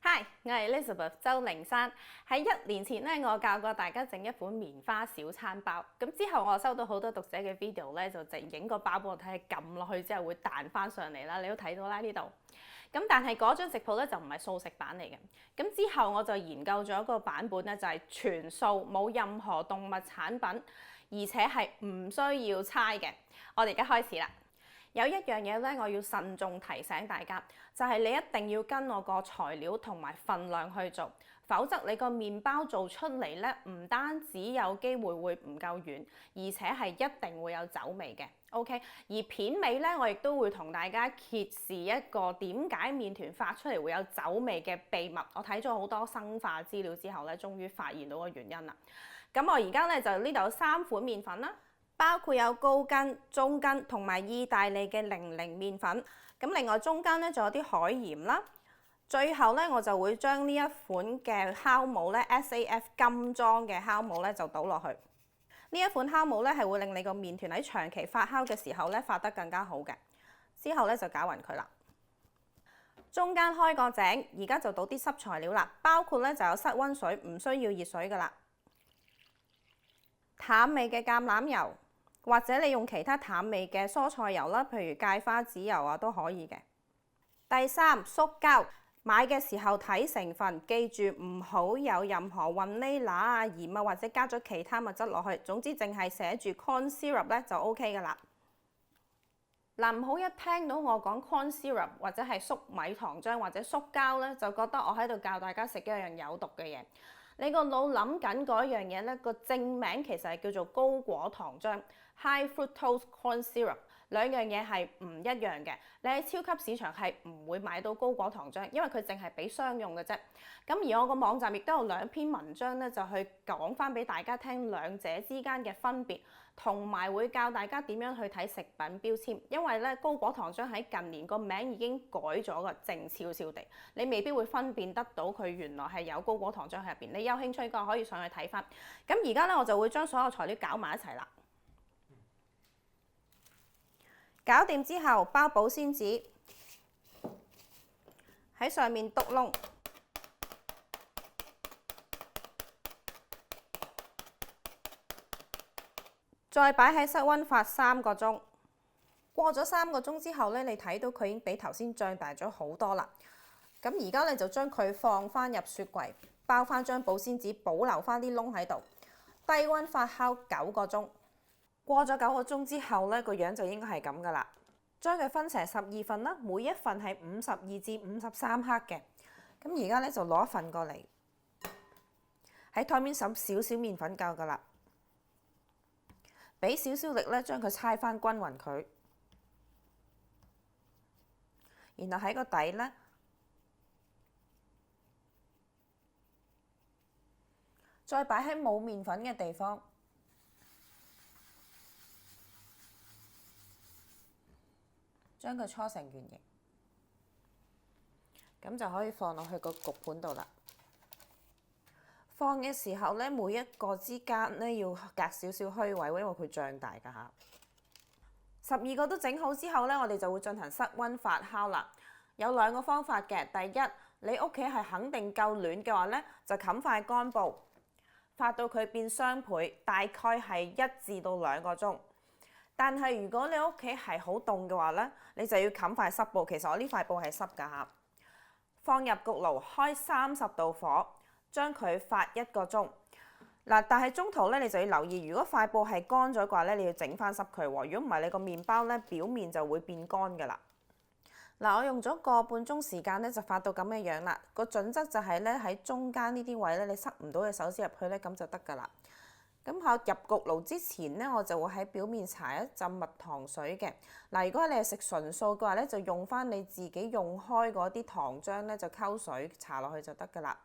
Hi，我係 Elizabeth 周靈山。喺1年前咧，我教過大家整一款棉花小餐包。咁之後我收到好多讀者嘅 video 咧，就整影個包俾我睇，撳落去之後會彈翻上嚟啦。你都睇到啦呢度。咁但係嗰張食譜咧就唔係素食版嚟嘅。咁之後我就研究咗一個版本咧，就係全素，冇任何動物產品，而且係唔需要猜嘅。我哋而家開始啦。有一樣嘢咧，我要慎重提醒大家，就係你一定要跟我個材料同埋份量去做，否則你個麵包做出嚟咧，唔單止有機會會唔夠軟，而且係一定會有酒味嘅。OK， 而片尾咧，我亦都會同大家揭示一個點解麵團發出嚟會有酒味嘅秘密。我睇咗好多生化資料之後咧，終於發現到個原因啦。咁我而家咧就呢度有3款麵粉啦。包括有高筋、中筋同埋意大利嘅00麵粉。咁另外中間咧仲有啲海鹽啦。最後咧我就會將呢一款嘅酵母咧 SAF 金裝嘅酵母咧就倒落去。呢一款酵母咧係會令你個麵團喺長期發酵嘅時候咧發得更加好嘅。之後咧就攪勻佢啦。中間開個井，而家就倒啲濕材料啦，包括咧就有室溫水，唔需要熱水噶啦。淡味嘅橄欖油。或者你用其他淡味嘅蔬菜油啦，譬如芥花籽油啊都可以嘅。第3，粟膠，買嘅時候睇成分，記住唔好有任何混呢拿啊、鹽啊或者加咗其他物質落去。總之淨係寫住 corn syrup 咧就 OK 噶啦。嗱，唔好一聽到我講 corn syrup 或者係粟米糖漿或者粟膠咧，就覺得我喺度教大家食一樣有毒嘅嘢。你個腦諗緊嗰樣嘢咧，個正名其實係叫做高果糖漿 （high fructose corn syrup）。兩樣嘢係唔一樣嘅。你喺超級市場係唔會買到高果糖漿，因為佢淨係俾商用嘅啫。咁而我個網站亦都有2篇文章咧，就去講翻俾大家聽兩者之間嘅分別，同埋會教大家點樣去睇食品標籤。因為咧高果糖漿喺近年個名已經改咗嘅，靜悄悄地，你未必會分辨得到佢原來係有高果糖漿喺入邊。你有興趣嘅可以上去睇翻。咁而家咧我就會將所有材料攪埋一齊啦。搞掂之後，包保鮮紙喺上面篤窿，再擺喺室溫發3個鐘。過咗3個鐘之後咧，你睇到佢已經比頭先脹大咗好多啦。咁而家咧就將佢放翻入雪櫃，包翻張保鮮紙，保留翻啲窿喺度，低溫發酵9個鐘。過咗9個鐘之後咧，個樣就應該係咁噶啦。將佢分成12份啦，每一份係52至53克嘅。咁而家咧就攞一份過嚟，喺台面揼少少麵粉夠噶啦，俾少少力咧，將佢搓翻均勻佢，然後喺個底咧，再擺喺冇麵粉嘅地方。將佢搓成圓形，咁就可以放落去個焗盤度啦。放嘅時候咧，每一個之間咧要隔少少虛位，因為佢脹大㗎嚇。12個都整好之後咧，我哋就會進行室溫發酵啦。有2個方法嘅。第一，你屋企係肯定夠暖嘅話咧，就冚塊乾布，發到佢變雙倍，大概係1至到2個鐘。但係如果你屋企係好凍嘅話咧，你就要冚塊濕布。其實我呢塊布係濕㗎嚇。放入焗爐，開30度火，將佢發1個鐘。嗱，但係中途咧你就要留意，如果塊布係乾咗嘅話咧，你要整翻濕佢喎。如果唔係，你個麵包咧表面就會變乾㗎啦。嗱，我用咗個半鐘時間咧就發到咁嘅樣啦。個準則就係咧喺中間呢啲位咧，你塞唔到隻手指入去咧，咁就得㗎啦。咁喺入焗爐之前咧，我就會喺表面搽一浸蜜糖水嘅。嗱，如果你係食純素嘅話咧，就用翻你自己用開嗰啲糖漿咧，就溝水搽落去就得㗎啦。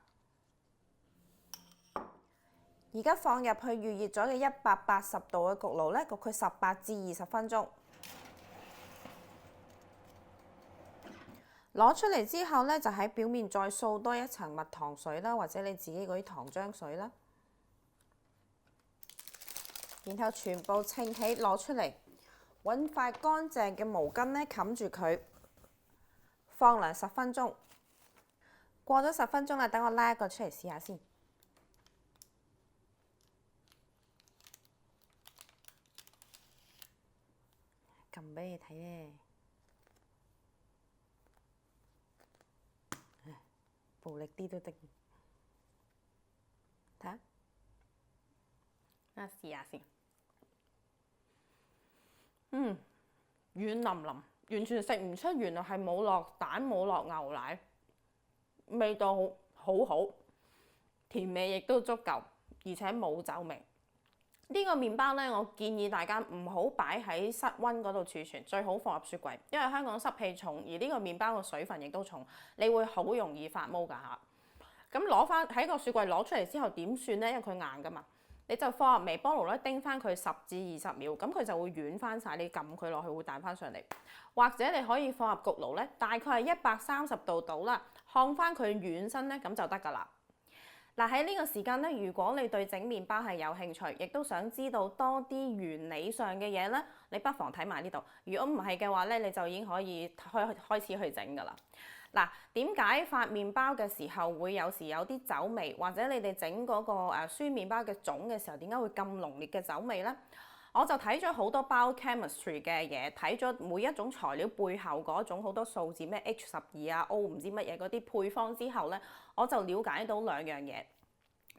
而家放入去預熱咗嘅180度嘅焗爐咧，焗佢18至20分鐘。攞出嚟之後咧，就喺表面再掃多一層蜜糖水啦，或者你自己嗰啲糖漿水啦。然後全部稱起攞出嚟，揾塊乾淨嘅毛巾咧冚住佢，放涼10分鐘。過咗10分鐘啦，等我拉一個出嚟試下先。撳俾你睇咧，暴力啲都得。睇下，試下先。軟腍腍，完全食唔出原來係冇落蛋冇落牛奶，味道好好，甜味亦都足夠，而且冇酒味。呢個麵包呢，我建議大家唔好擺喺室溫嗰度儲存，最好放入雪櫃，因為香港濕氣重，而呢個麵包嘅水分亦都重，你會好容易發毛㗎嚇。咁攞翻喺個雪櫃攞出嚟之後點算呢？因為佢硬㗎嘛，你就放入微波爐咧叮翻佢10至20秒，咁佢就會軟翻晒。你撳佢落去會彈翻上嚟，或者你可以放入焗爐咧，大概係130度度啦，烘翻佢軟身咧，咁就得㗎啦。嗱，喺呢個時間咧，如果你對整麵包係有興趣，亦都想知道多啲原理上嘅嘢咧，你不妨睇埋呢度。如果唔係嘅話咧，你就已經可以開始去整㗎啦。嗱，點解發麵包嘅時候會有時有啲酒味，或者你哋整嗰個酸麵包嘅種嘅時候，點解會咁濃烈嘅酒味呢？我就睇咗好多 biochemistry 嘅嘢，睇咗每一種材料背後嗰種好多數字，咩 H12啊、O 唔知乜嘢嗰啲配方之後呢，我就了解到2樣嘢。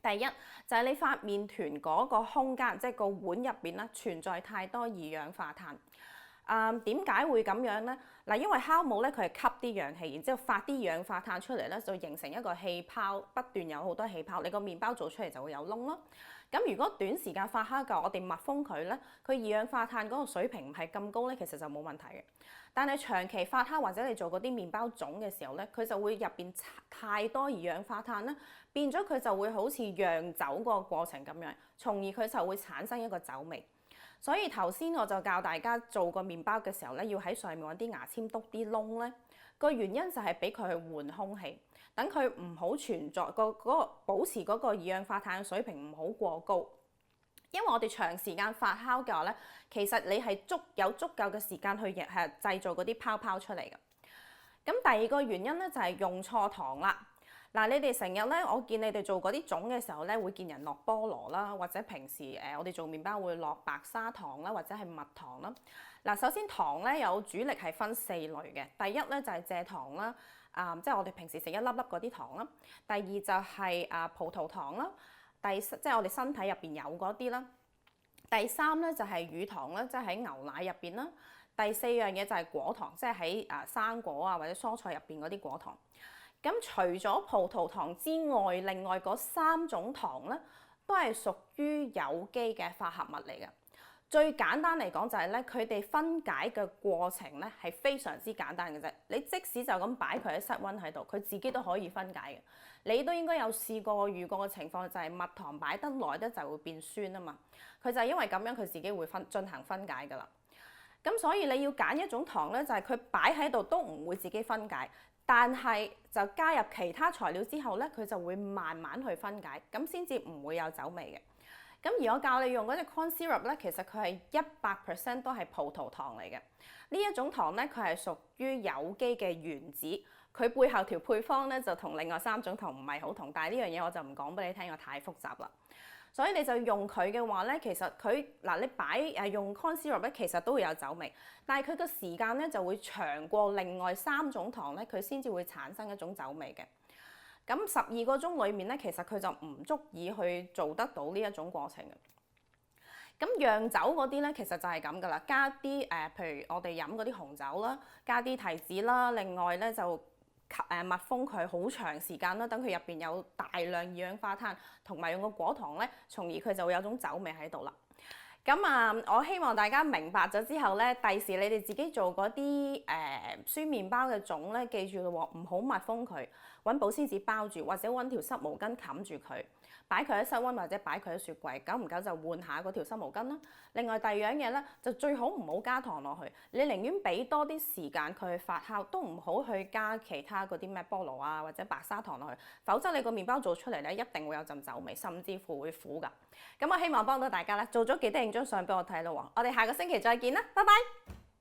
第一就係你發麵團嗰個空間，即係個碗入邊咧存在太多二氧化碳。點解會咁樣呢？嗱，因為酵母咧佢係吸啲氧氣，然之後發啲二氧化碳出嚟咧，就形成一個氣泡，不斷有好多氣泡，你個麵包做出嚟就會有窿咯。咁如果短時間發酵嘅，我哋密封佢咧，佢二氧化碳嗰個水平唔係咁高咧，其實就冇問題嘅。但係長期發酵或者你做嗰啲麵包種嘅時候咧，佢就會入邊太多二氧化碳咧，變咗佢就會好似釀酒個過程咁樣，從而佢就會產生一個酒味。所以頭先我就教大家做個麵包嘅時候咧，要喺上面揾啲牙籤篤啲窿咧。個原因就係俾佢去換空氣，等佢唔好存在保持嗰個二氧化碳嘅水平唔好過高。因為我哋長時間發酵嘅話咧，其實你係有足夠嘅時間去製造嗰啲泡泡出嚟嘅。咁第二個原因咧就係用錯糖啦。嗱，你哋成日咧，我見你哋做嗰啲種嘅時候咧，會見人落菠蘿啦，或者平時我哋做麵包會落白砂糖啦，或者係蜜糖啦。嗱，首先糖咧有主力係分4類嘅，第一咧就係蔗糖啦，即係我哋平時食一粒粒嗰啲糖啦。第二就係葡萄糖啦，即係我哋身體入邊有嗰啲啦。第3咧就係乳糖啦，即係喺牛奶入邊啦。第4樣嘢就係果糖，即係喺生果啊或者蔬菜入邊嗰啲果糖。咁除咗葡萄糖之外，另外嗰3種糖咧，都係屬於有機嘅化合物嚟嘅。最簡單嚟講就係咧，佢哋分解嘅過程咧係非常之簡單嘅啫。你即使就咁擺佢喺室溫喺度，佢自己都可以分解嘅。你都應該有試過遇過嘅情況，就係蜜糖擺得耐咧就會變酸啊嘛。佢就係因為咁樣，佢自己會進行分解㗎啦。咁所以你要揀一種糖咧，就係佢擺喺度都唔會自己分解。但係就加入其他材料之後咧，佢就會慢慢去分解，咁先至唔會有酒味嘅。咁而我教你用嗰隻 corn syrup 咧，其實佢係100% 都係葡萄糖嚟嘅。呢一種糖咧，佢係屬於有機嘅原子，佢背後條配方咧就同另外3種糖唔係好同，但係呢樣嘢我就唔講俾你聽，因為太複雜啦。所以你就用佢嘅話咧，其實佢你擺用 corn syrup 咧，其實都會有酒味，但係佢個時間咧就會長過另外3種糖咧，佢先至會產生一種酒味嘅。咁12個鐘裡面咧，其實佢就唔足以去做得到呢一種過程嘅。咁釀酒嗰啲咧，其實就係咁噶啦，加啲譬如我哋飲嗰啲紅酒啦，加啲提子啦，另外咧就密封佢好長時間啦，等佢入邊有大量二氧化碳，同埋用個果糖咧，從而佢就會有種酒味喺度啦。咁我希望大家明白咗之後咧，第時你哋自己做嗰啲酸麵包嘅種咧，記住咯喎，唔好密封佢，揾保鮮紙包住，或者揾條濕毛巾冚住佢，擺佢喺室溫或者擺佢喺雪櫃，久唔久就換下嗰條濕毛巾啦。另外第二樣嘢咧，就最好唔好加糖落去，你寧願俾多啲時間佢去發酵，都唔好去加其他嗰啲咩菠蘿啊或者白砂糖落去，否則你個麵包做出嚟咧一定會有陣酒味，甚至乎會苦㗎。咁我希望幫到大家啦，做咗記得影張相俾我睇咯喎，我哋下個星期再見啦，拜拜。